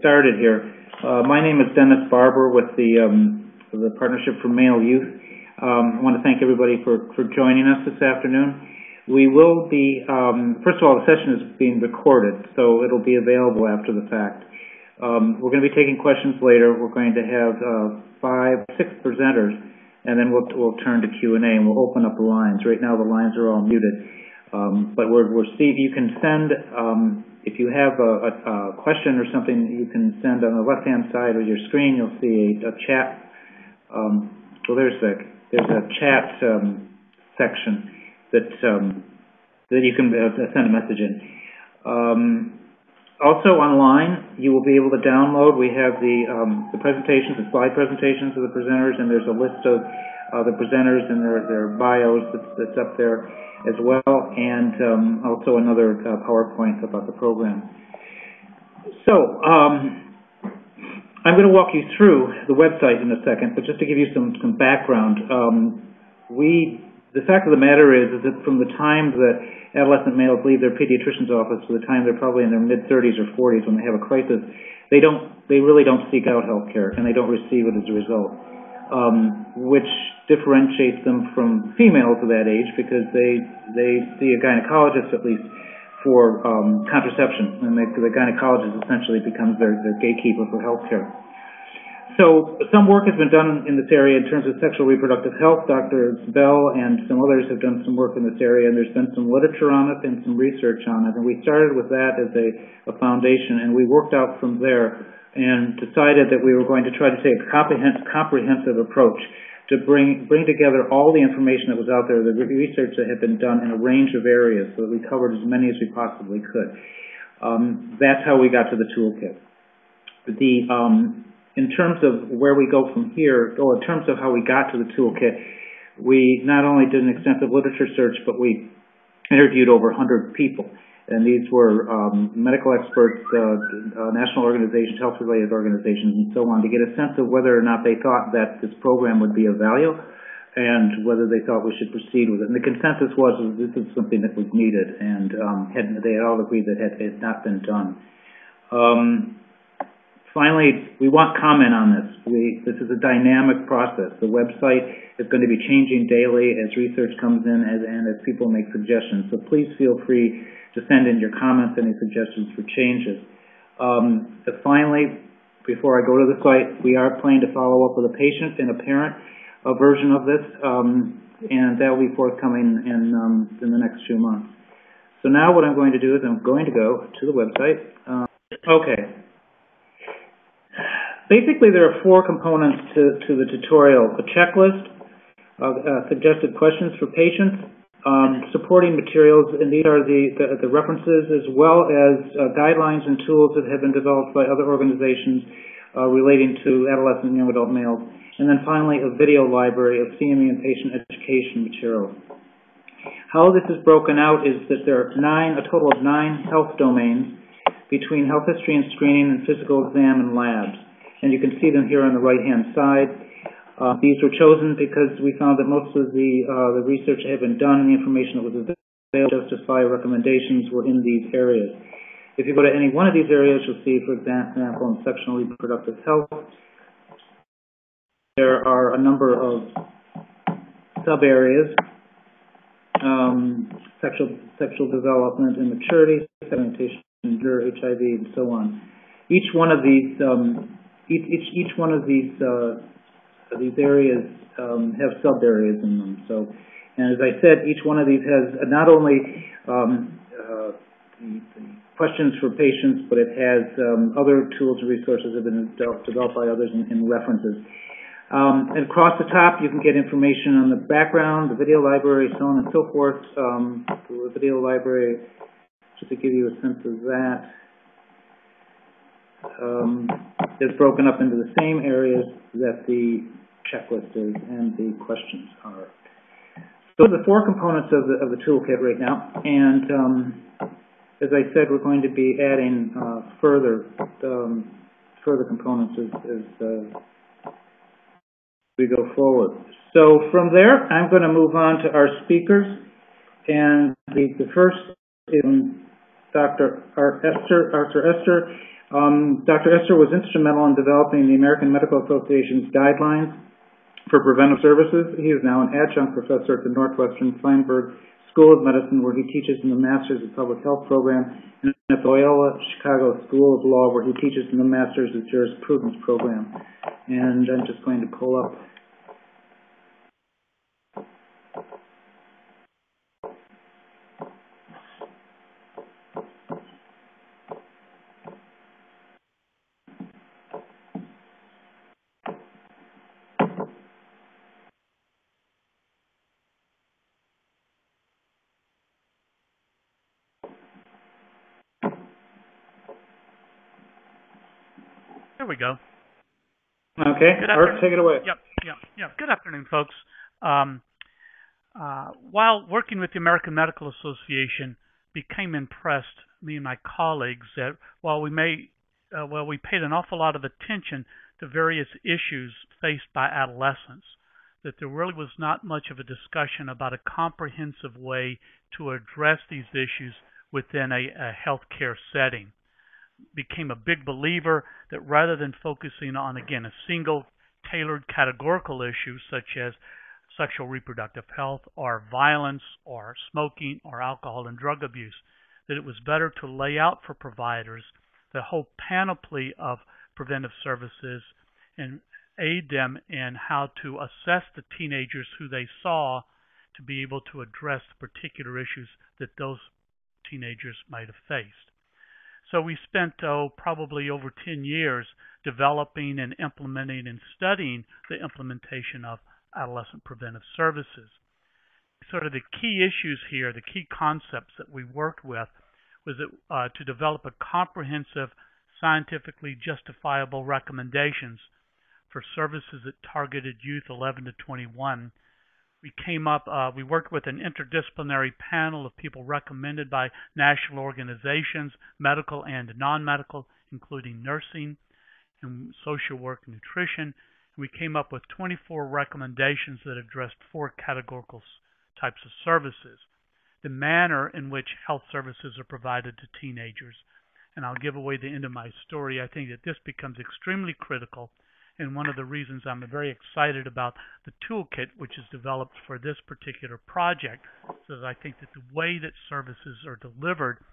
started here. My name is Dennis Barber with the Partnership for Male Youth. I want to thank everybody for joining us this afternoon. We will be, first of all, the session is being recorded, so it'll be available after the fact. We're going to be taking questions later. We're going to have 5-6 presenters, and then we'll turn to Q&A, and we'll open up the lines. Right now, the lines are all muted. But you can send, if you have a question or something, you can send on the left-hand side of your screen. You'll see a chat. Well, there's a chat section that you can send a message in. Also online, you will be able to download. We have the presentations, the slide presentations of the presenters, and there's a list of the presenters and their bios that's up there as well, and also another PowerPoint about the program. So I'm going to walk you through the website in a second, but just to give you some background, the fact of the matter is that from the time that adolescent males leave their pediatrician's office to the time they're probably in their mid-30s or 40s when they have a crisis, they really don't seek out health care, and they don't receive it as a result. Which differentiates them from females of that age because they see a gynecologist at least for contraception, and the gynecologist essentially becomes their gatekeeper for health care. So some work has been done in this area in terms of sexual reproductive health. Dr. Bell and some others have done some work in this area, and there's been some literature on it and some research on it. And we started with that as a foundation, and we worked out from there and decided that we were going to try to take a comprehensive approach to bring together all the information that was out there, the research that had been done in a range of areas, so that we covered as many as we possibly could. That's how we got to the toolkit. In terms of where we go from here, or in terms of how we got to the toolkit, we not only did an extensive literature search, but we interviewed over 100 people. And these were medical experts, national organizations, health-related organizations, and so on, to get a sense of whether or not they thought that this program would be of value and whether they thought we should proceed with it. And the consensus was that this is something that was needed, and they had all agreed that it had not been done. Finally, we want comment on this. This is a dynamic process. The website is going to be changing daily as research comes in and as people make suggestions. So please feel free to send in your comments, any suggestions for changes. Finally, before I go to the site, we are planning to follow up with a patient and a parent version of this, and that will be forthcoming in the next few months. So now what I'm going to do is I'm going to go to the website. Okay. Basically, there are 4 components to the tutorial: a checklist, suggested questions for patients, supporting materials, and these are the references as well as guidelines and tools that have been developed by other organizations relating to adolescent and young adult males, and then finally a video library of CME and patient education materials. How this is broken out is that there are a total of 9 health domains between health history and screening and physical exam and labs. And you can see them here on the right-hand side. These were chosen because we found that most of the research that had been done and the information that was available to justify recommendations were in these areas. If you go to any one of these areas, you'll see, for example, in sexual and reproductive health, there are a number of sub-areas: sexual development and maturity, segmentation, gender, HIV, and so on. Each one of these areas have sub-areas in them. So, and as I said, each one of these has not only questions for patients, but it has other tools and resources that have been developed by others in references. And across the top, you can get information on the background, the video library, so on and so forth. The video library, just to give you a sense of that, is broken up into the same areas that the checklist is and the questions are. So the 4 components of the toolkit right now, and as I said, we're going to be adding further components as we go forward. So from there, I'm going to move on to our speakers, and the first is Dr. Arthur Esther. Dr. Esther was instrumental in developing the American Medical Association's guidelines for preventive services. He is now an adjunct professor at the Northwestern Feinberg School of Medicine, where he teaches in the Masters of Public Health program, and at the Loyola Chicago School of Law, where he teaches in the Masters of Jurisprudence program. And I'm just going to pull up. There we go. Okay, Art, take it away. Yep. Good afternoon, folks. While working with the American Medical Association, became impressed, me and my colleagues, that while we paid an awful lot of attention to various issues faced by adolescents, that there really was not much of a discussion about a comprehensive way to address these issues within a healthcare setting. Became a big believer that rather than focusing on, again, a single tailored categorical issue such as sexual reproductive health or violence or smoking or alcohol and drug abuse, that it was better to lay out for providers the whole panoply of preventive services and aid them in how to assess the teenagers who they saw to be able to address the particular issues that those teenagers might have faced. So we spent, probably over 10 years developing and implementing and studying the implementation of adolescent preventive services. Sort of the key issues here, the key concepts that we worked with was that, to develop a comprehensive, scientifically justifiable recommendations for services that targeted youth 11 to 21. We worked with an interdisciplinary panel of people recommended by national organizations, medical and non-medical, including nursing and social work and nutrition. And we came up with 24 recommendations that addressed 4 categorical types of services. The manner in which health services are provided to teenagers. And I'll give away the end of my story. I think that this becomes extremely critical, and one of the reasons I'm very excited about the toolkit, which is developed for this particular project, is I think that the way that services are delivered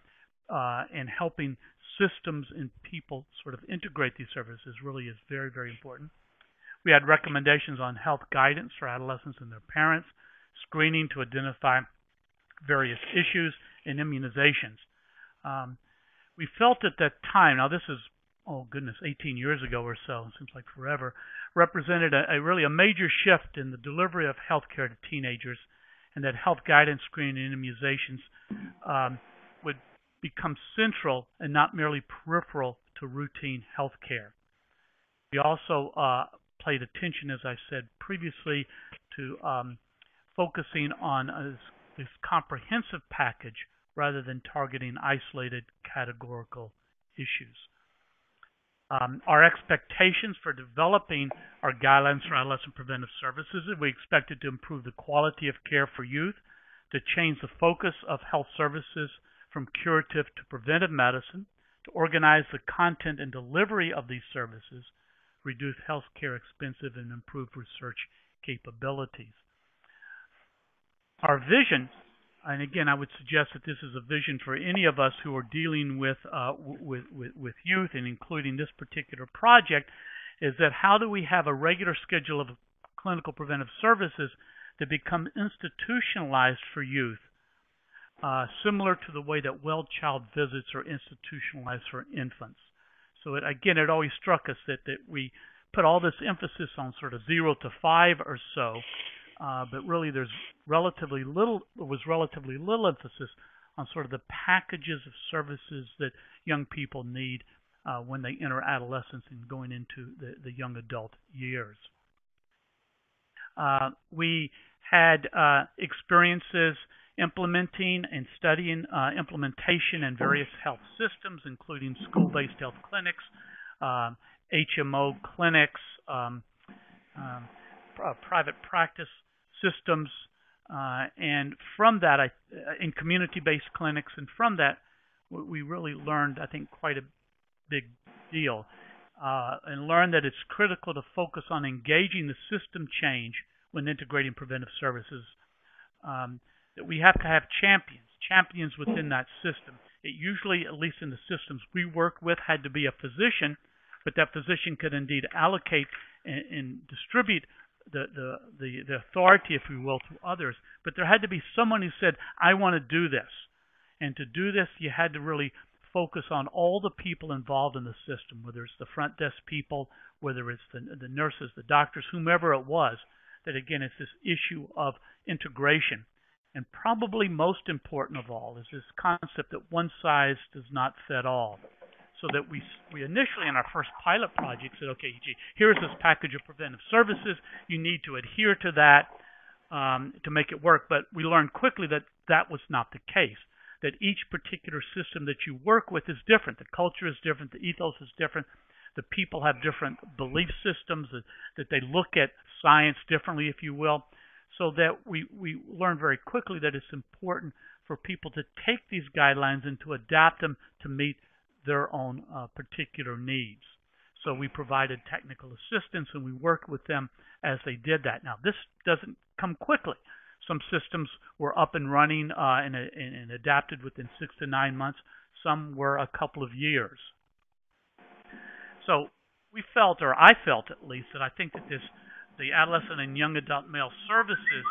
and helping systems and people sort of integrate these services really is very, very important. We had recommendations on health guidance for adolescents and their parents, screening to identify various issues, and immunizations. We felt at that time, now this is 18 years ago or so, it seems like forever, represented really a major shift in the delivery of health care to teenagers, and that health guidance, screening, and immunizations would become central and not merely peripheral to routine health care. We also paid attention, as I said previously, to focusing on this comprehensive package rather than targeting isolated categorical issues. Our expectations for developing our guidelines for adolescent preventive services is we expected to improve the quality of care for youth, to change the focus of health services from curative to preventive medicine, to organize the content and delivery of these services, reduce health care expenses, and improve research capabilities. Our vision, and again, I would suggest that this is a vision for any of us who are dealing with youth, and including this particular project, is that how do we have a regular schedule of clinical preventive services that become institutionalized for youth, similar to the way that well child visits are institutionalized for infants. So it always struck us that we put all this emphasis on sort of 0 to 5 or so, but really there was relatively little emphasis on sort of the packages of services that young people need when they enter adolescence and going into the young adult years. We had experiences implementing and studying implementation in various health systems, including school-based health clinics, HMO clinics, private practice systems, and from that, in community-based clinics, and from that, we really learned, I think, quite a big deal, and learned that it's critical to focus on engaging the system change when integrating preventive services. That we have to have champions within that system. It usually, at least in the systems we worked with, had to be a physician, but that physician could indeed allocate and distribute the authority, if you will, to others. But there had to be someone who said, I want to do this. And to do this, you had to really focus on all the people involved in the system, whether it's the front desk people, whether it's the nurses, the doctors, whomever it was, that again, it's this issue of integration. And probably most important of all is this concept that one size does not fit all. So that we initially in our first pilot project said, okay, gee, here's this package of preventive services. You need to adhere to that to make it work. But we learned quickly that that was not the case, that each particular system that you work with is different. The culture is different. The ethos is different. The people have different belief systems, that they look at science differently, if you will. So that we learned very quickly that it's important for people to take these guidelines and to adapt them to meet their own particular needs. So we provided technical assistance and we worked with them as they did that. Now, this doesn't come quickly. Some systems were up and running and adapted within 6 to 9 months. Some were a couple of years. So we felt, or I felt at least, that I think that the adolescent and young adult male services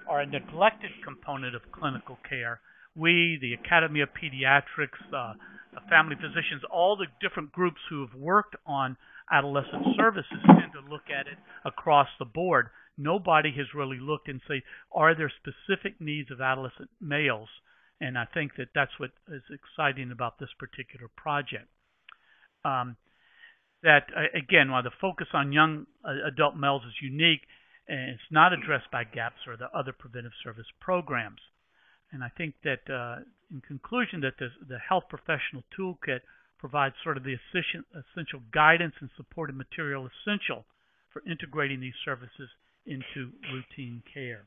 are a neglected component of clinical care. We, the Academy of Pediatrics, the family physicians, all the different groups who have worked on adolescent services tend to look at it across the board. Nobody has really looked and say, are there specific needs of adolescent males? And I think that that's what is exciting about this particular project. Again, while the focus on young adult males is unique, and it's not addressed by GAPS or the other preventive service programs. And I think that, in conclusion, that the Health Professional Toolkit provides sort of the essential guidance and supportive material essential for integrating these services into routine care.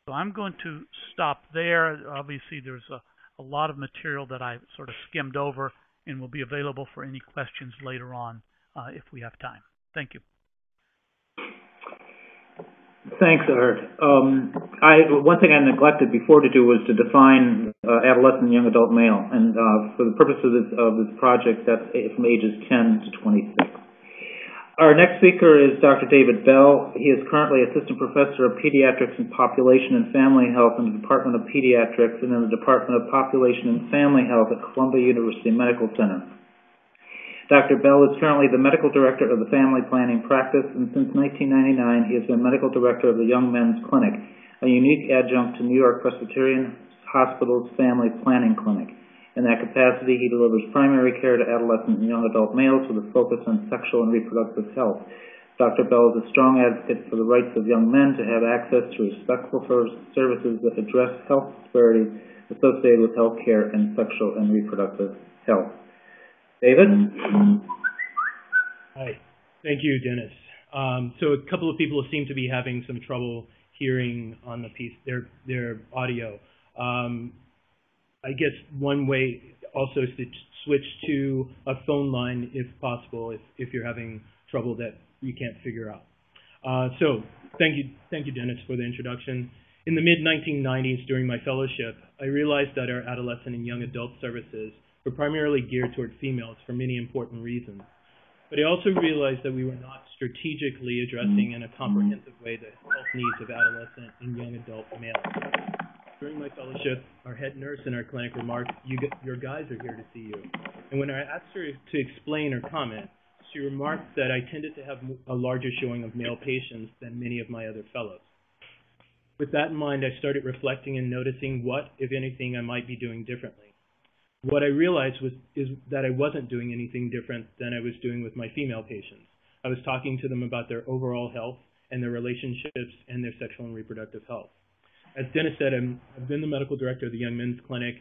So I'm going to stop there. Obviously, there's a lot of material that I sort of skimmed over and will be available for any questions later on if we have time. Thank you. Thanks, Art. One thing I neglected before to do was to define adolescent and young adult male, and for the purpose of this project, that's from ages 10 to 26. Our next speaker is Dr. David Bell. He is currently Assistant Professor of Pediatrics and Population and Family Health in the Department of Pediatrics and in the Department of Population and Family Health at Columbia University Medical Center. Dr. Bell is currently the Medical Director of the Family Planning Practice, and since 1999 he has been Medical Director of the Young Men's Clinic, a unique adjunct to New York Presbyterian Hospital's Family Planning Clinic. In that capacity, he delivers primary care to adolescent and young adult males with a focus on sexual and reproductive health. Dr. Bell is a strong advocate for the rights of young men to have access to respectful services that address health disparities associated with health care and sexual and reproductive health. David? Hi. Thank you, Dennis. So a couple of people seem to be having some trouble hearing on the piece, their audio. I guess one way also is to switch to a phone line if possible, if you're having trouble that you can't figure out. So thank you, Dennis, for the introduction. In the mid-1990s, during my fellowship, I realized that our adolescent and young adult services were primarily geared toward females for many important reasons. But I also realized that we were not strategically addressing in a comprehensive way the health needs of adolescent and young adult males. During my fellowship, our head nurse in our clinic remarked, your guys are here to see you. And when I asked her to explain or comment, she remarked that I tended to have a larger showing of male patients than many of my other fellows. With that in mind, I started reflecting and noticing what, if anything, I might be doing differently. What I realized is that I wasn't doing anything different than I was doing with my female patients. I was talking to them about their overall health and their relationships and their sexual and reproductive health. As Dennis said, I've been the medical director of the Young Men's Clinic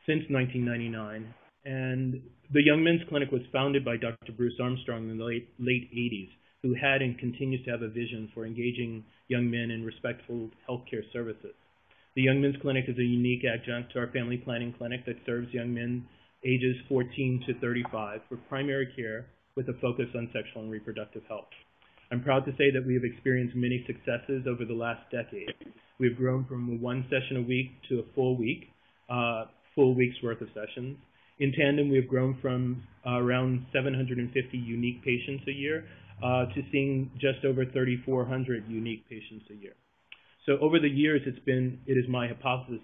since 1999, and the Young Men's Clinic was founded by Dr. Bruce Armstrong in the late 80s, who had and continues to have a vision for engaging young men in respectful healthcare services. The Young Men's Clinic is a unique adjunct to our family planning clinic that serves young men ages 14 to 35 for primary care with a focus on sexual and reproductive health. I'm proud to say that we have experienced many successes over the last decade. We've grown from one session a week to a full week's worth of sessions. In tandem, we've grown from around 750 unique patients a year to seeing just over 3,400 unique patients a year. So over the years, it is my hypothesis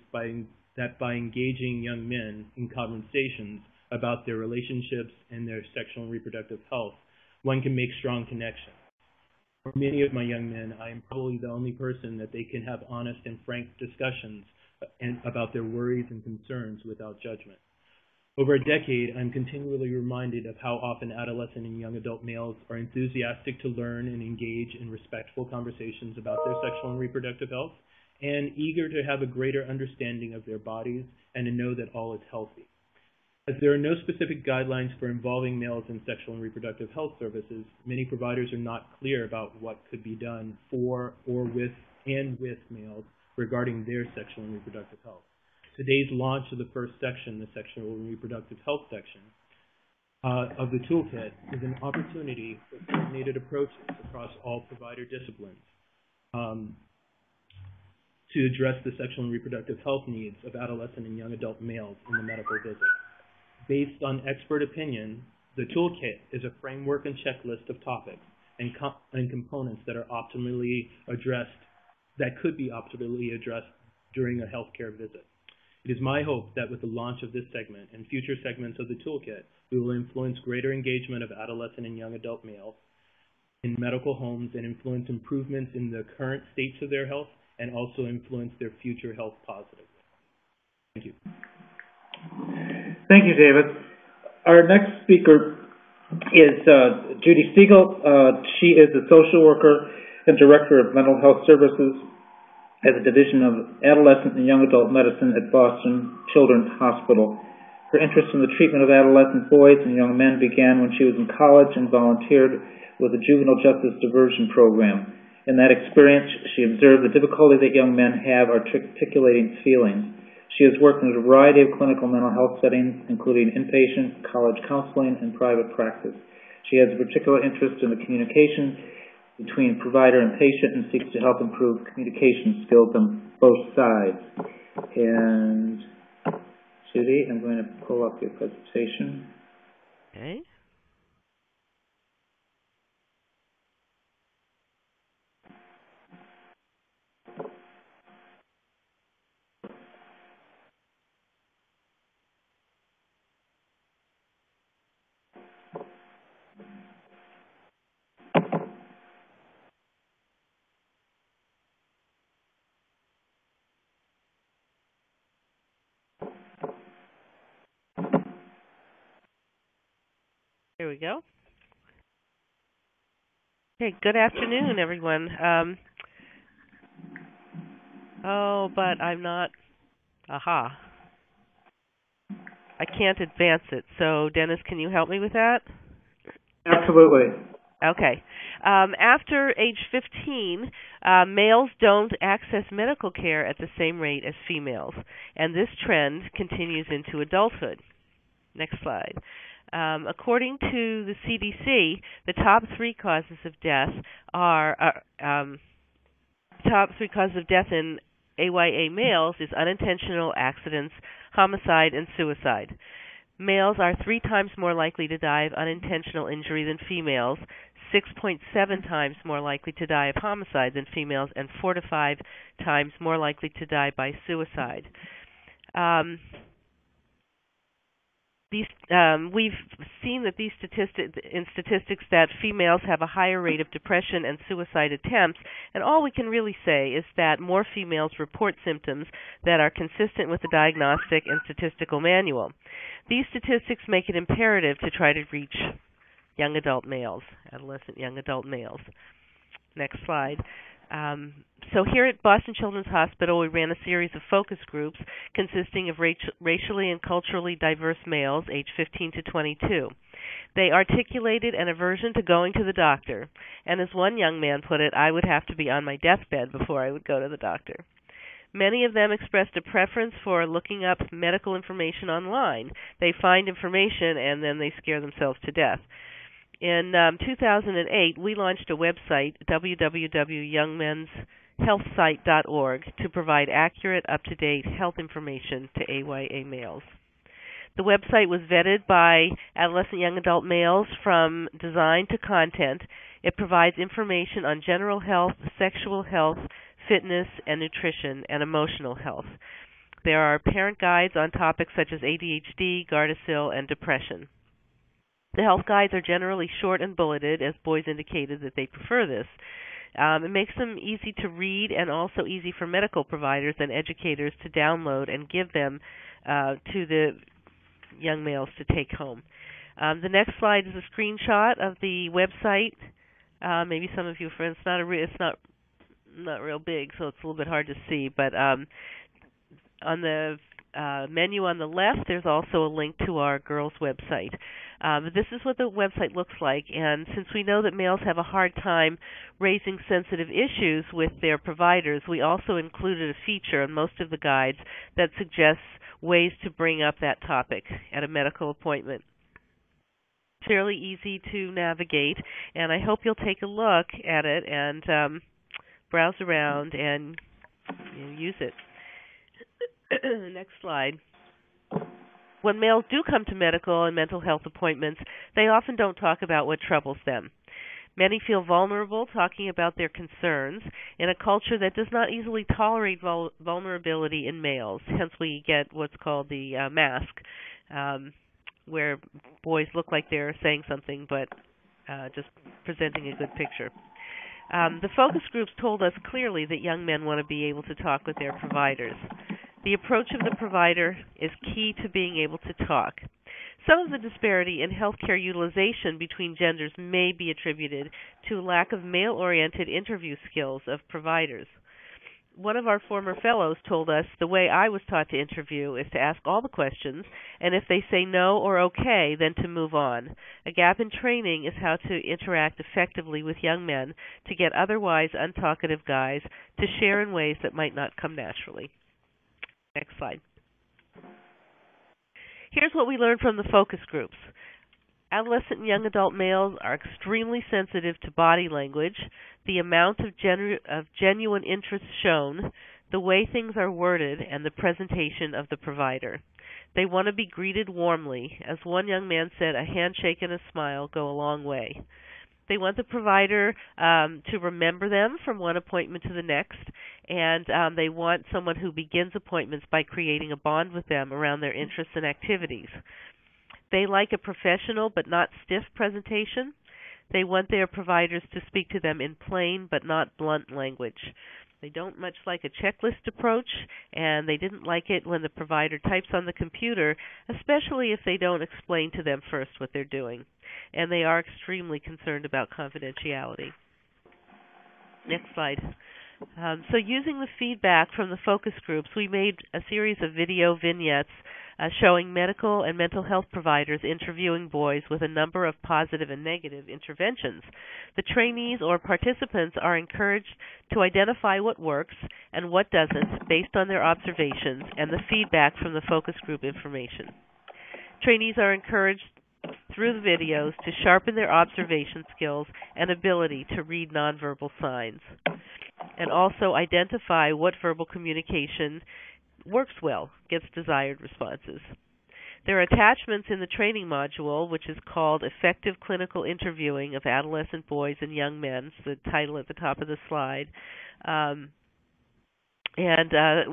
that by engaging young men in conversations about their relationships and their sexual and reproductive health, one can make strong connections. For many of my young men, I am probably the only person that they can have honest and frank discussions about their worries and concerns without judgment. Over a decade, I'm continually reminded of how often adolescent and young adult males are enthusiastic to learn and engage in respectful conversations about their sexual and reproductive health, and eager to have a greater understanding of their bodies and to know that all is healthy. As there are no specific guidelines for involving males in sexual and reproductive health services, many providers are not clear about what could be done for or with males regarding their sexual and reproductive health. Today's launch of the first section, the Sexual and Reproductive Health section of the Toolkit, is an opportunity for coordinated approaches across all provider disciplines to address the sexual and reproductive health needs of adolescent and young adult males in the medical visit. Based on expert opinion, the Toolkit is a framework and checklist of topics and components that are could be optimally addressed during a healthcare visit. It is my hope that with the launch of this segment and future segments of the Toolkit, we will influence greater engagement of adolescent and young adult males in medical homes and influence improvements in the current states of their health and also influence their future health positively. Thank you. Thank you, David. Our next speaker is Judy Siegel. She is a social worker and director of mental health services at the Division of Adolescent and Young Adult Medicine at Boston Children's Hospital. Her interest in the treatment of adolescent boys and young men began when she was in college and volunteered with the Juvenile Justice Diversion Program. In that experience, she observed the difficulty that young men have articulating feelings. She has worked in a variety of clinical mental health settings, including inpatient, college counseling, and private practice. She has a particular interest in the communication between provider and patient and seeks to help improve communication skills on both sides. And Judy, I'm going to pull up your presentation. Okay. Here we go. Okay, good afternoon, everyone. But I'm not. Aha. I can't advance it. So, Dennis, can you help me with that? Absolutely. Okay. After age 15, males don't access medical care at the same rate as females, and this trend continues into adulthood. Next slide. According to the CDC, the top three causes of death in AYA males is unintentional accidents, homicide, and suicide. Males are 3 times more likely to die of unintentional injury than females, 6.7 times more likely to die of homicide than females, and 4 to 5 times more likely to die by suicide. We've seen that these statistics that females have a higher rate of depression and suicide attempts, and all we can really say is that more females report symptoms that are consistent with the Diagnostic and Statistical Manual. These statistics make it imperative to try to reach young adult males, adolescent young adult males. Next slide. So here at Boston Children's Hospital, we ran a series of focus groups consisting of racially and culturally diverse males aged 15 to 22. They articulated an aversion to going to the doctor, and as one young man put it, I would have to be on my deathbed before I would go to the doctor. Many of them expressed a preference for looking up medical information online. They find information and then they scare themselves to death. In 2008, we launched a website, www.youngmenshealthsite.org, to provide accurate, up-to-date health information to AYA males. The website was vetted by adolescent young adult males from design to content. It provides information on general health, sexual health, fitness and nutrition, and emotional health. There are parent guides on topics such as ADHD, Gardasil, and depression. The health guides are generally short and bulleted, as boys indicated that they prefer this. It makes them easy to read and also easy for medical providers and educators to download and give them to the young males to take home. The next slide is a screenshot of the website. Maybe some of you friends, it's not real big, so it's a little bit hard to see. But on the menu on the left, there's also a link to our girls' website. This is what the website looks like, and since we know that males have a hard time raising sensitive issues with their providers, we also included a feature in most of the guides that suggests ways to bring up that topic at a medical appointment. Fairly easy to navigate, and I hope you'll take a look at it and browse around and use it. Next slide. When males do come to medical and mental health appointments, they often don't talk about what troubles them. Many feel vulnerable talking about their concerns in a culture that does not easily tolerate vulnerability in males. Hence, we get what's called the mask, where boys look like they're saying something but just presenting a good picture. The focus groups told us clearly that young men want to be able to talk with their providers. The approach of the provider is key to being able to talk. Some of the disparity in healthcare utilization between genders may be attributed to lack of male-oriented interview skills of providers. One of our former fellows told us the way I was taught to interview is to ask all the questions, and if they say no or okay, then to move on. A gap in training is how to interact effectively with young men to get otherwise untalkative guys to share in ways that might not come naturally. Next slide. Here's what we learned from the focus groups. Adolescent and young adult males are extremely sensitive to body language, the amount of genuine interest shown, the way things are worded, and the presentation of the provider. They want to be greeted warmly. As one young man said, a handshake and a smile go a long way. They want the provider to remember them from one appointment to the next, and they want someone who begins appointments by creating a bond with them around their interests and activities. They like a professional but not stiff presentation. They want their providers to speak to them in plain but not blunt language. They don't much like a checklist approach, and they didn't like it when the provider types on the computer, especially if they don't explain to them first what they're doing. And they are extremely concerned about confidentiality. Next slide. So using the feedback from the focus groups, we made a series of video vignettes showing medical and mental health providers interviewing boys with a number of positive and negative interventions. The trainees or participants are encouraged to identify what works and what doesn't based on their observations and the feedback from the focus group information. Trainees are encouraged through the videos to sharpen their observation skills and ability to read nonverbal signs, and also identify what verbal communication works well, gets desired responses. There are attachments in the training module, which is called Effective Clinical Interviewing of Adolescent Boys and Young Men. It's the title at the top of the slide. And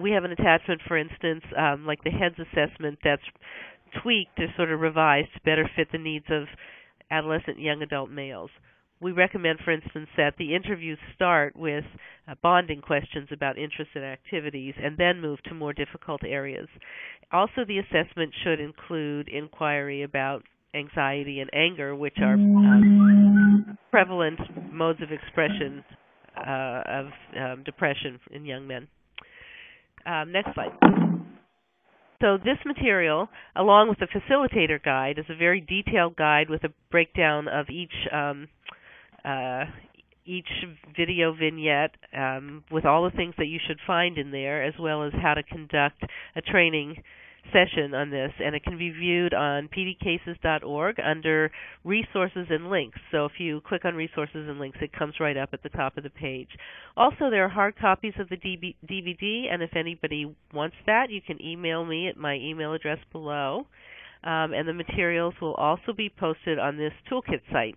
we have an attachment, for instance, like the HEADS assessment that's tweaked to sort of revise to better fit the needs of adolescent and young adult males. We recommend, for instance, that the interviews start with bonding questions about interests and activities and then move to more difficult areas. Also, the assessment should include inquiry about anxiety and anger, which are prevalent modes of expression of depression in young men. Next slide. So this material, along with the facilitator guide, is a very detailed guide with a breakdown of each each video vignette with all the things that you should find in there, as well as how to conduct a training session on this, and it can be viewed on pdcases.org under resources and links. So if you click on resources and links, it comes right up at the top of the page. Also, there are hard copies of the DVD, and if anybody wants that, you can email me at my email address below. And the materials will also be posted on this Toolkit site.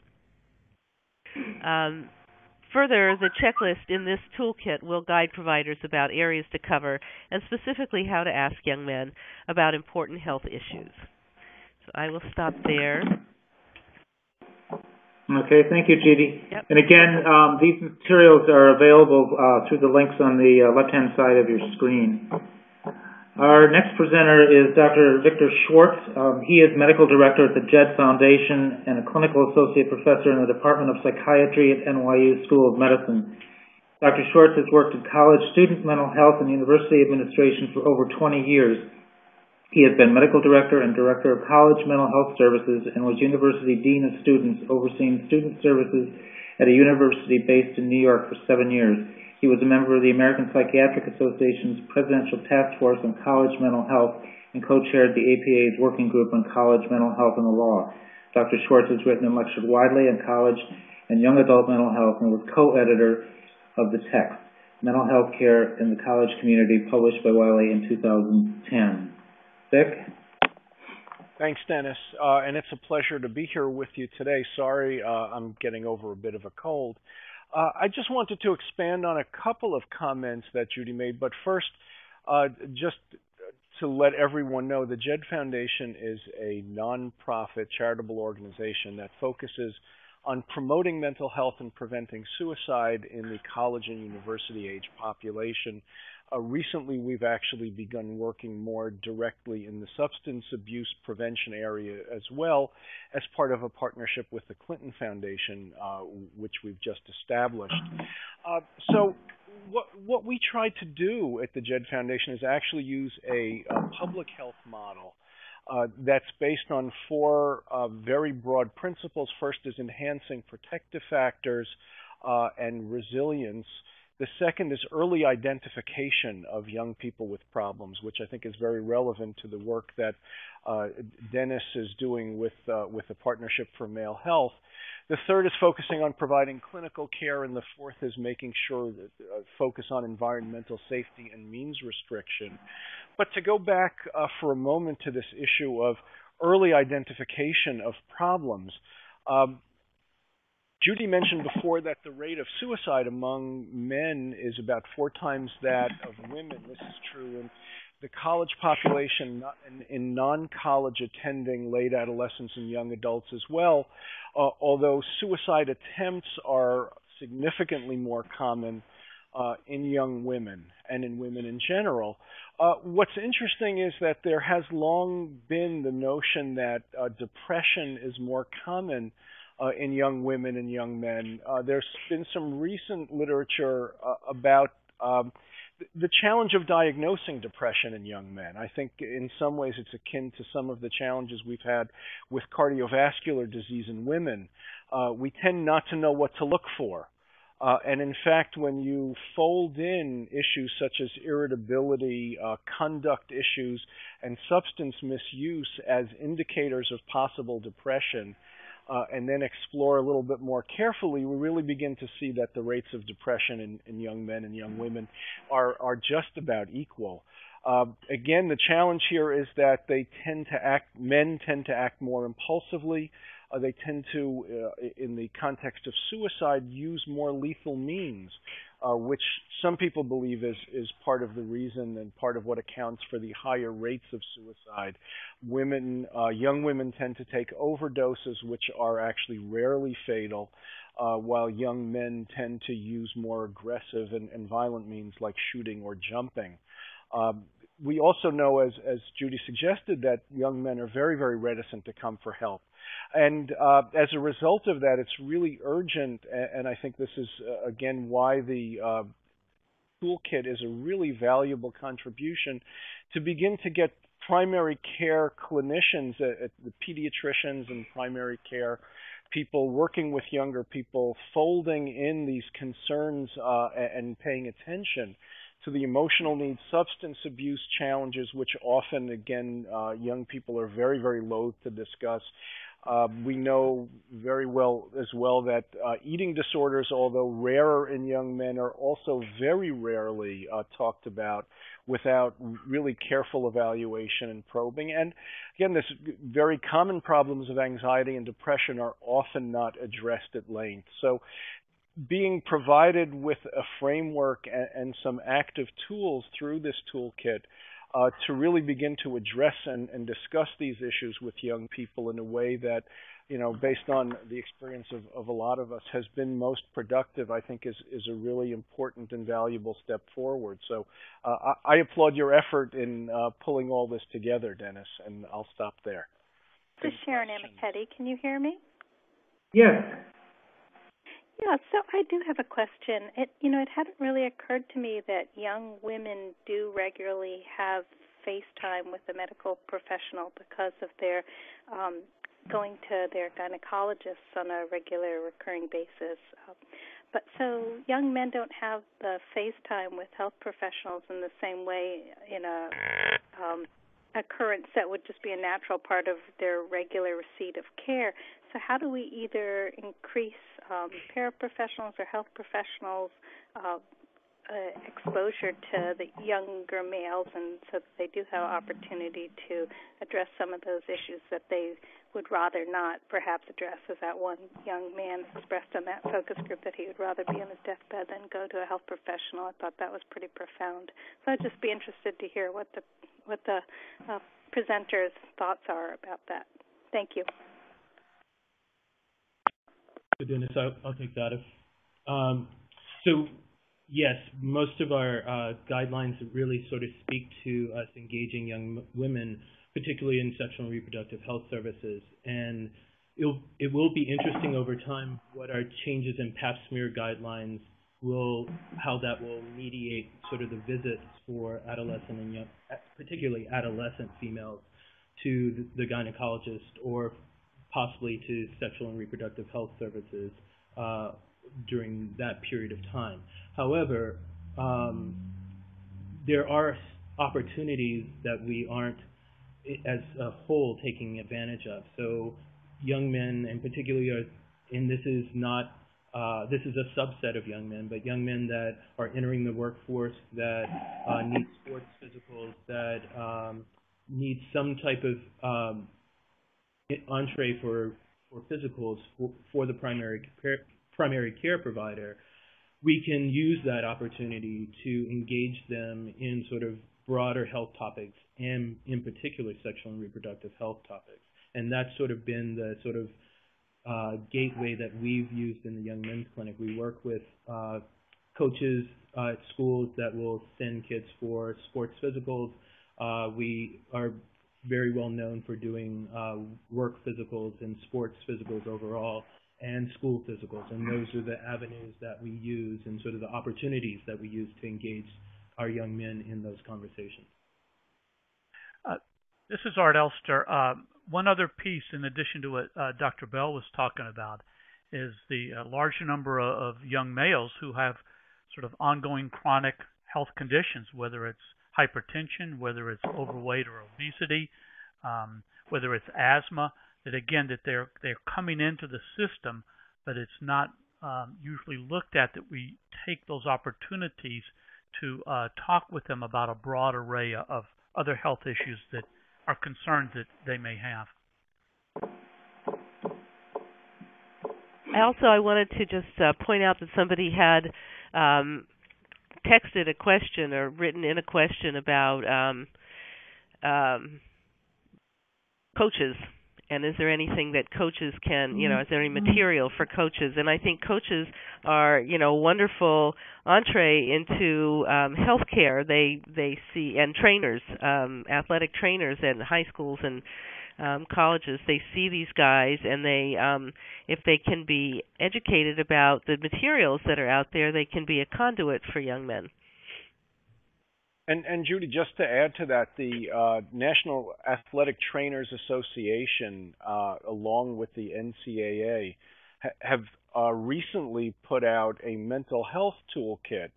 Further, the checklist in this toolkit will guide providers about areas to cover and specifically how to ask young men about important health issues. So I will stop there. Okay, thank you, Judy. Yep. And again, these materials are available through the links on the left-hand side of your screen. Our next presenter is Dr. Victor Schwartz. He is Medical Director at the Jed Foundation and a Clinical Associate Professor in the Department of Psychiatry at NYU School of Medicine. Dr. Schwartz has worked in college student mental health and university administration for over 20 years. He has been Medical Director and Director of College Mental Health Services and was University Dean of Students, overseeing student services at a university based in New York for 7 years. He was a member of the American Psychiatric Association's Presidential Task Force on College Mental Health and co-chaired the APA's Working Group on College Mental Health and the Law. Dr. Schwartz has written and lectured widely on college and young adult mental health and was co-editor of the text, Mental Health Care in the College Community, published by Wiley in 2010. Vic? Thanks, Dennis. And it's a pleasure to be here with you today. Sorry, I'm getting over a bit of a cold. I just wanted to expand on a couple of comments that Judy made, but first, just to let everyone know, the Jed Foundation is a nonprofit charitable organization that focuses on promoting mental health and preventing suicide in the college and university age population. Recently, we've actually begun working more directly in the substance abuse prevention area as well as part of a partnership with the Clinton Foundation, which we've just established. So what we try to do at the Jed Foundation is actually use a public health model that's based on four very broad principles. First is enhancing protective factors and resilience. The second is early identification of young people with problems, which I think is very relevant to the work that Dennis is doing with the Partnership for Male Health. The third is focusing on providing clinical care, and the fourth is making sure that focus on environmental safety and means restriction. But to go back for a moment to this issue of early identification of problems, Judy mentioned before that the rate of suicide among men is about 4 times that of women. This is true in the college population, in non-college attending late adolescents and young adults as well, although suicide attempts are significantly more common in young women and in women in general. What's interesting is that there has long been the notion that depression is more common in young women and young men. There's been some recent literature about the challenge of diagnosing depression in young men. I think in some ways it's akin to some of the challenges we've had with cardiovascular disease in women. We tend not to know what to look for. And in fact, when you fold in issues such as irritability, conduct issues, and substance misuse as indicators of possible depression, and then explore a little bit more carefully, we really begin to see that the rates of depression in young men and young women are just about equal. Again, the challenge here is that men tend to act more impulsively. They tend to, in the context of suicide, use more lethal means, which some people believe is part of the reason and part of what accounts for the higher rates of suicide. Young women tend to take overdoses, which are actually rarely fatal, while young men tend to use more aggressive and violent means like shooting or jumping. We also know, as Judy suggested, that young men are very, very reticent to come for help. And as a result of that, it's really urgent, and I think this is, again, why the Toolkit is a really valuable contribution, to begin to get primary care clinicians, the pediatricians and primary care people working with younger people, folding in these concerns and paying attention to the emotional needs, substance abuse challenges, which often, again, young people are very, very loath to discuss. We know very well as well that eating disorders, although rarer in young men, are also very rarely talked about without really careful evaluation and probing. And again, this very common problems of anxiety and depression are often not addressed at length. So being provided with a framework and some active tools through this toolkit to really begin to address and discuss these issues with young people in a way that, based on the experience of a lot of us, has been most productive, I think is a really important and valuable step forward. So I applaud your effort in pulling all this together, Dennis, and I'll stop there. This is Sharon Amichetti. Can you hear me? Yes. Yeah, so I do have a question. It hadn't really occurred to me that young women do regularly have FaceTime with a medical professional because of their going to their gynecologists on a regular, recurring basis. But so young men don't have the FaceTime with health professionals in the same way in a occurrence that would just be a natural part of their regular receipt of care. So how do we either increase paraprofessionals or health professionals' exposure to the younger males, and so that they do have opportunity to address some of those issues that they would rather not perhaps address, as that one young man expressed on that focus group that he would rather be on his deathbed than go to a health professional. I thought that was pretty profound. So I'd just be interested to hear what the presenters' thoughts are about that. Thank you. So Dennis, I'll take that. So yes, most of our guidelines really sort of speak to us engaging young women, particularly in sexual and reproductive health services. And it will be interesting over time what our changes in pap smear guidelines how that will mediate sort of the visits for adolescent and young, particularly adolescent females, to the gynecologist or possibly to sexual and reproductive health services during that period of time. However, there are opportunities that we aren't, as a whole, taking advantage of. So young men, and particularly, and this is not, this is a subset of young men, but young men that are entering the workforce that need sports physicals, that need some type of entree for physicals for the primary care provider, we can use that opportunity to engage them in sort of broader health topics, and in particular sexual and reproductive health topics. And that's sort of been the sort of gateway that we've used in the Young Men's Clinic. We work with coaches at schools that will send kids for sports physicals. We are very well known for doing work physicals and sports physicals overall, and school physicals. And those are the avenues that we use and sort of the opportunities that we use to engage our young men in those conversations. This is Art Elster. One other piece, in addition to what Dr. Bell was talking about, is the larger number of young males who have sort of ongoing chronic health conditions, whether it's hypertension, whether it's overweight or obesity, whether it's asthma, that again, that they're coming into the system, but it's not usually looked at that we take those opportunities to talk with them about a broad array of other health issues that are concerns that they may have. I wanted to just point out that somebody had texted a question or written in a question about coaches. And is there anything that coaches can, is there any material for coaches? And I think coaches are, wonderful entree into healthcare. They see, and trainers, athletic trainers in high schools and colleges, they see these guys, and they, if they can be educated about the materials that are out there, they can be a conduit for young men. And Judy, just to add to that, the National Athletic Trainers Association, along with the NCAA, have recently put out a mental health toolkit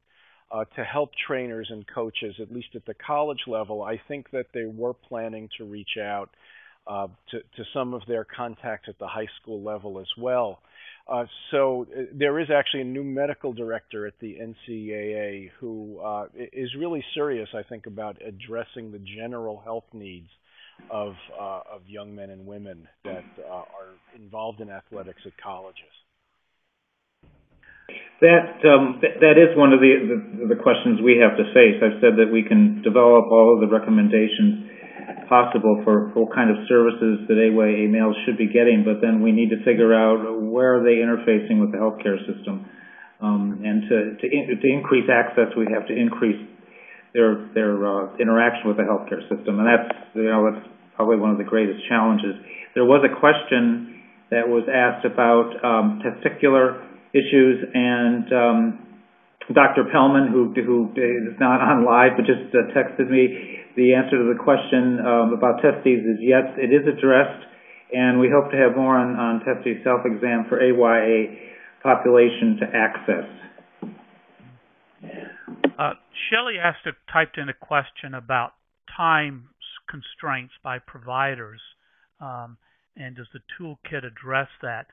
to help trainers and coaches, at least at the college level. I think that they were planning to reach out to some of their contacts at the high school level as well. So there is actually a new medical director at the NCAA who is really serious, I think, about addressing the general health needs of young men and women that are involved in athletics at colleges. That is one of the questions we have to face. I've said that we can develop all of the recommendations possible for what kind of services that AWA males should be getting, but then we need to figure out where are they interfacing with the healthcare system, and to increase access, we have to increase their interaction with the healthcare system, and that's probably one of the greatest challenges. There was a question that was asked about testicular issues, and Dr. Pellman, who is not on live but just texted me, the answer to the question about testes is yes, it is addressed, and we hope to have more on testes self-exam for AYA population to access. Shelley typed in a question about time constraints by providers, and does the toolkit address that?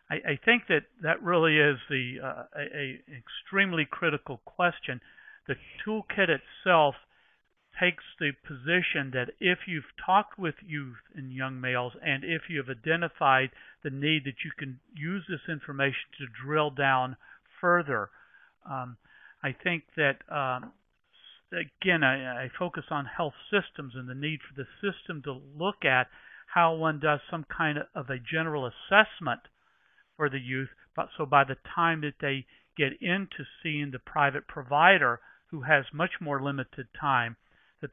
I think that really is a extremely critical question. The toolkit itself takes the position that if you've talked with youth and young males, and if you have identified the need, that you can use this information to drill down further. I think that, again, I focus on health systems and the need for the system to look at how one does some kind of a general assessment for the youth, but so by the time that they get into seeing the private provider, who has much more limited time,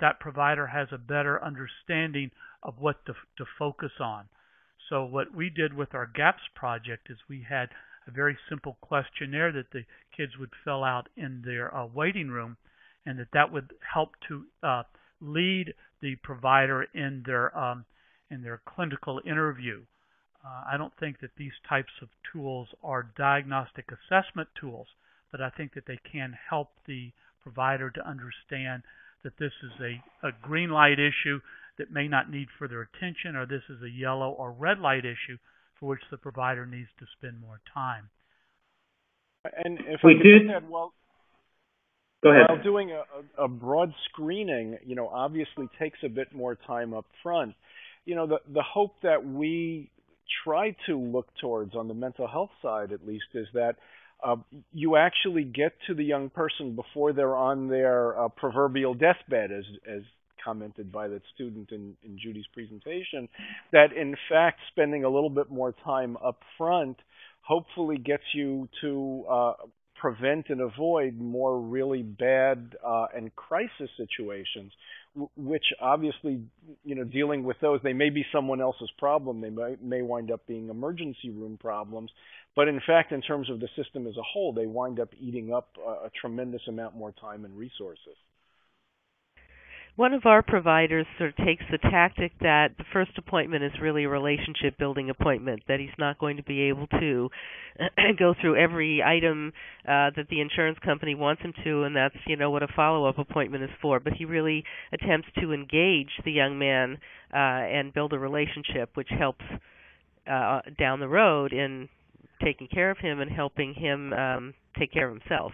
that provider has a better understanding of what to focus on. So what we did with our GAPS project is we had a very simple questionnaire that the kids would fill out in their waiting room, and that would help to lead the provider in their clinical interview. I don't think that these types of tools are diagnostic assessment tools, but I think that they can help the provider to understand that this is a green light issue that may not need further attention, or this is a yellow or red light issue for which the provider needs to spend more time. And if I could add, well, go ahead. While doing a broad screening, obviously takes a bit more time up front. The hope that we try to look towards on the mental health side, at least, is that you actually get to the young person before they're on their proverbial deathbed, as commented by that student in Judy's presentation, that in fact spending a little bit more time up front hopefully gets you to prevent and avoid more really bad and crisis situations, which obviously, dealing with those, they may be someone else's problem. They may wind up being emergency room problems. But in fact, in terms of the system as a whole, they wind up eating up a tremendous amount more time and resources. One of our providers sort of takes the tactic that the first appointment is really a relationship building appointment, that he's not going to be able to go through every item that the insurance company wants him to, and that's, what a follow-up appointment is for. But he really attempts to engage the young man and build a relationship, which helps down the road in taking care of him and helping him take care of himself.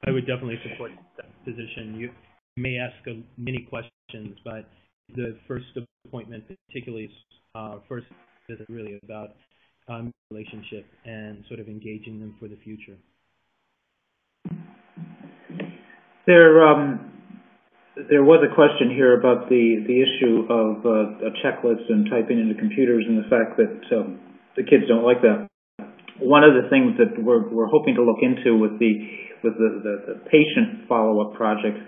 I would definitely support that position. You may ask many questions, but the first appointment, particularly first, is really about relationship and sort of engaging them for the future. There was a question here about the issue of a checklist and typing into computers, and the fact that the kids don't like that. One of the things that we're hoping to look into with the patient follow-up project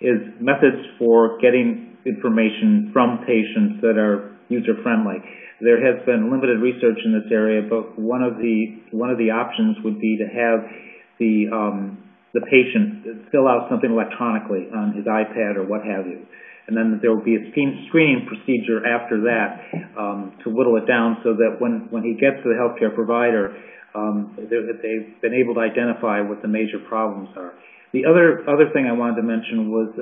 is methods for getting information from patients that are user-friendly. There has been limited research in this area, but one of the options would be to have the the patient fill out something electronically on his iPad or what have you. And then there will be a screening procedure after that to whittle it down so that when he gets to the healthcare provider, they've been able to identify what the major problems are. The other thing I wanted to mention was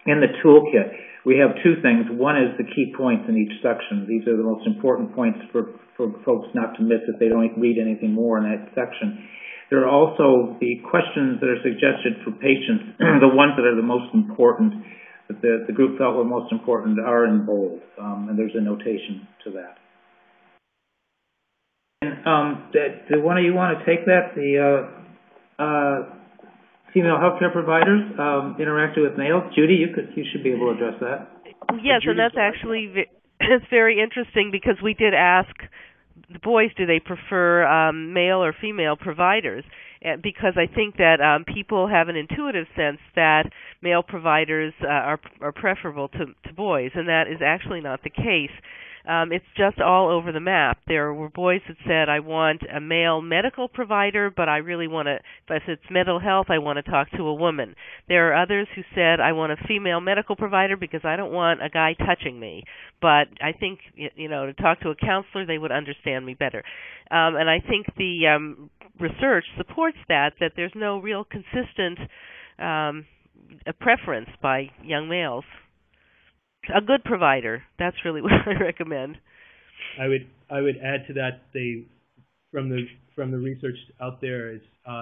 in the toolkit, we have two things. One is the key points in each section. These are the most important points for folks not to miss if they don't read anything more in that section. There are also the questions that are suggested for patients, the ones that are the most important, that the group felt were most important, are in bold, and there's a notation to that. And, do one of you want to take that? The female healthcare providers interacting with males. Judy, you should be able to address that. Yes, and that's actually it's very interesting because we did ask the boys, do they prefer male or female providers? Because I think that people have an intuitive sense that male providers are preferable to boys, and that is actually not the case. It's just all over the map. There were boys that said, I want a male medical provider, but I really want to, if it's mental health, I want to talk to a woman. There are others who said, I want a female medical provider because I don't want a guy touching me. But I think, to talk to a counselor, they would understand me better. And I think the research supports that there's no real consistent preference by young males. A good provider. That's really what I recommend. I would add to that, from the research out there, it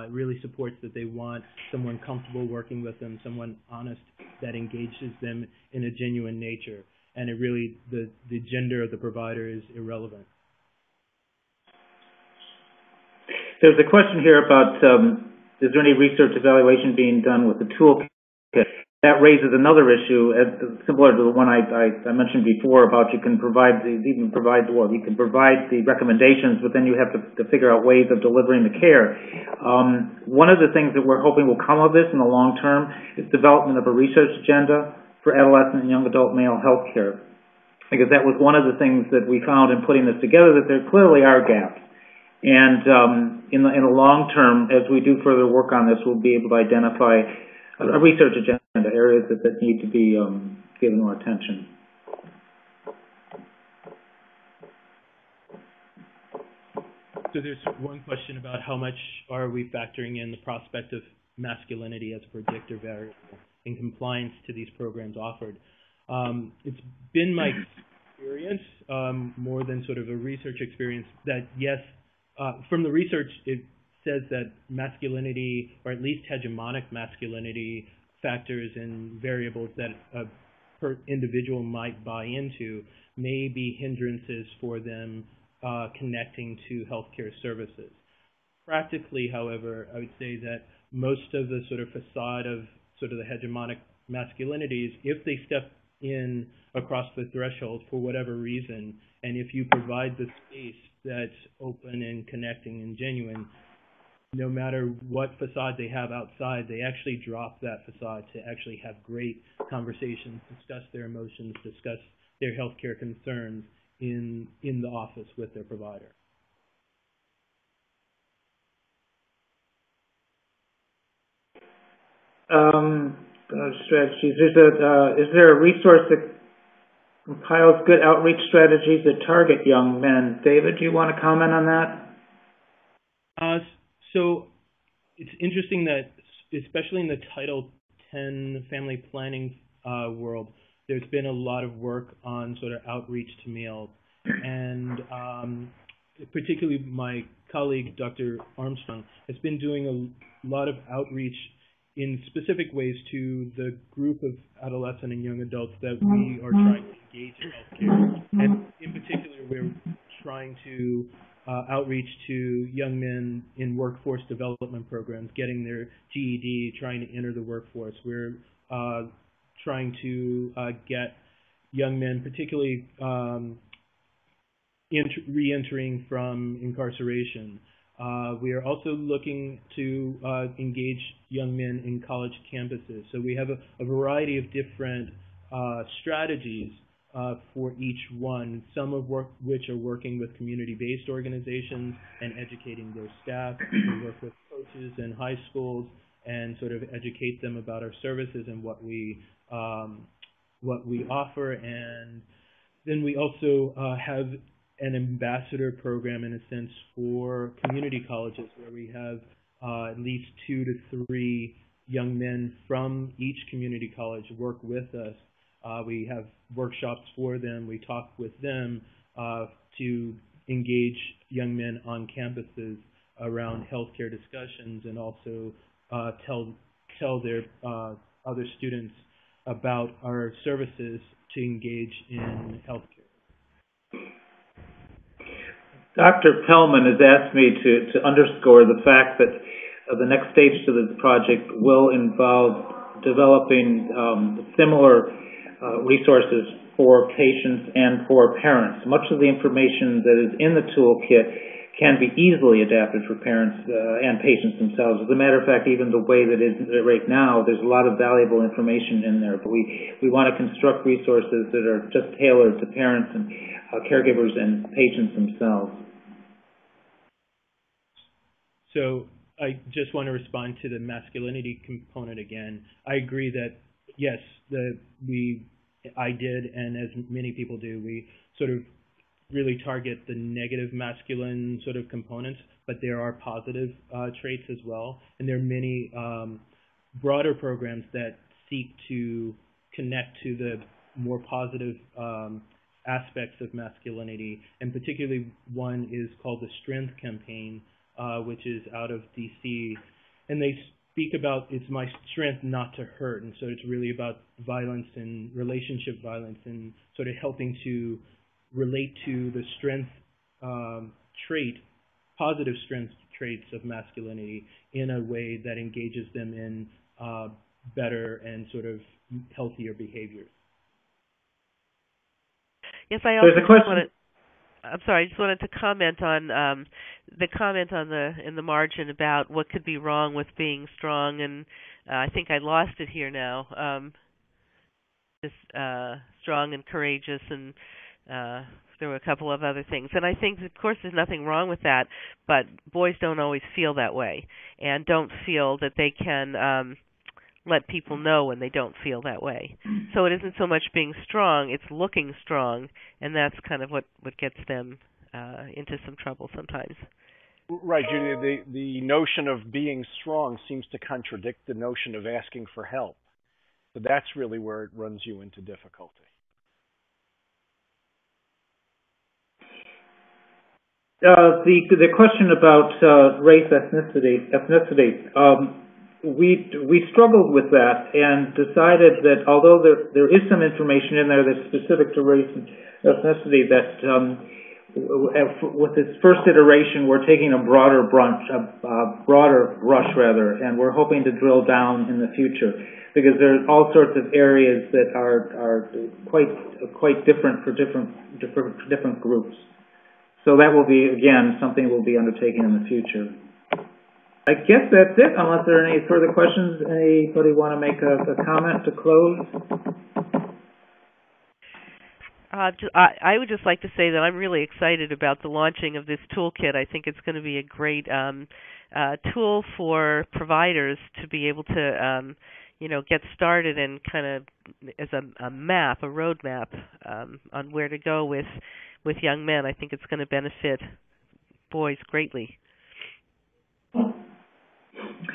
really supports that they want someone comfortable working with them, someone honest that engages them in a genuine nature, and it really the gender of the provider is irrelevant. There's a question here about is there any research evaluation being done with the toolkit? That raises another issue, similar to the one I mentioned before about you can provide the recommendations, but then you have to figure out ways of delivering the care. One of the things that we're hoping will come of this in the long term is development of a research agenda for adolescent and young adult male health care, because that was one of the things that we found in putting this together, that there clearly are gaps. And in the long term, as we do further work on this, we'll be able to identify a research agenda, areas that need to be given more attention. So there's one question about how much are we factoring in the prospect of masculinity as a predictor variable in compliance to these programs offered. It's been my experience, more than sort of a research experience, that yes, from the research it says that masculinity, or at least hegemonic masculinity, factors and variables that a per individual might buy into may be hindrances for them connecting to healthcare services. Practically, however, I would say that most of the sort of facade of sort of the hegemonic masculinities, if they step in across the threshold for whatever reason, and if you provide the space that's open and connecting and genuine, no matter what facade they have outside, they actually drop that facade to actually have great conversations, discuss their emotions, discuss their healthcare concerns in the office with their provider. Strategies. Is there a resource that compiles good outreach strategies that target young men? David, do you want to comment on that? So it's interesting that, especially in the Title X family planning world, there's been a lot of work on sort of outreach to males. And particularly my colleague, Dr. Armstrong, has been doing a lot of outreach in specific ways to the group of adolescent and young adults that we are trying to engage in healthcare. And in particular, we're trying to outreach to young men in workforce development programs, getting their GED, trying to enter the workforce. We're trying to get young men, particularly re-entering from incarceration. We are also looking to engage young men in college campuses. So we have a variety of different strategies for each one, some of which are working with community-based organizations and educating their staff. We work with coaches in high schools, and sort of educate them about our services and what we offer. And then we also have an ambassador program, in a sense, for community colleges, where we have at least 2 to 3 young men from each community college work with us. We have workshops for them. We talk with them to engage young men on campuses around healthcare discussions, and also tell their other students about our services to engage in healthcare. Dr. Pellman has asked me to underscore the fact that the next stage to this project will involve developing similar resources for patients and for parents. Much of the information that is in the toolkit can be easily adapted for parents and patients themselves. As a matter of fact, even the way that it is right now, there's a lot of valuable information in there. But we want to construct resources that are just tailored to parents and caregivers and patients themselves. So I just want to respond to the masculinity component again. I agree that, yes, I did, and as many people do, we sort of really target the negative masculine sort of components, but there are positive traits as well. And there are many broader programs that seek to connect to the more positive aspects of masculinity, and particularly one is called the Strength Campaign, which is out of DC, and they speak about it's my strength not to hurt, and so it's really about violence and relationship violence, and sort of helping to relate to the strength positive strength traits of masculinity in a way that engages them in better and sort of healthier behaviors. Yes, I also just wanted to comment on the comment on in the margin about what could be wrong with being strong, and I think I lost it here now. Just strong and courageous, and there were a couple of other things. And I think, of course, there's nothing wrong with that, but boys don't always feel that way, and don't feel that they can let people know when they don't feel that way. So it isn't so much being strong, it's looking strong, and that's kind of what gets them into some trouble sometimes. Right, Judy, the notion of being strong seems to contradict the notion of asking for help. So that's really where it runs you into difficulty. The question about race, ethnicity. We struggled with that and decided that although there is some information in there that's specific to race and ethnicity, that with this first iteration we're taking a broader brush, and we're hoping to drill down in the future, because there's all sorts of areas that are quite different for different groups. So that will be, again, something we'll be undertaking in the future. I guess that's it, unless there are any further questions. Anybody want to make a comment to close? I would just like to say that I'm really excited about the launching of this toolkit. I think it's going to be a great tool for providers to be able to, get started and kind of as a map, a roadmap on where to go with young men. I think it's going to benefit boys greatly.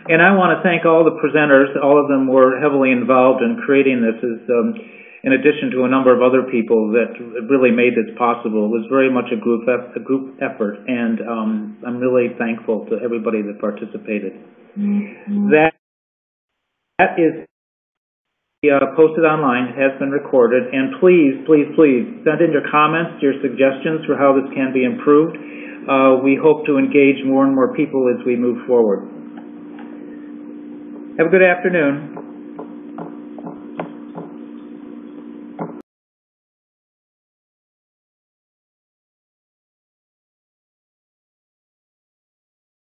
And I want to thank all the presenters. All of them were heavily involved in creating this, in addition to a number of other people that really made this possible. It was very much a group effort, and I'm really thankful to everybody that participated. Mm-hmm. That is posted online, has been recorded, and please send in your comments, your suggestions for how this can be improved. We hope to engage more and more people as we move forward. Have a good afternoon.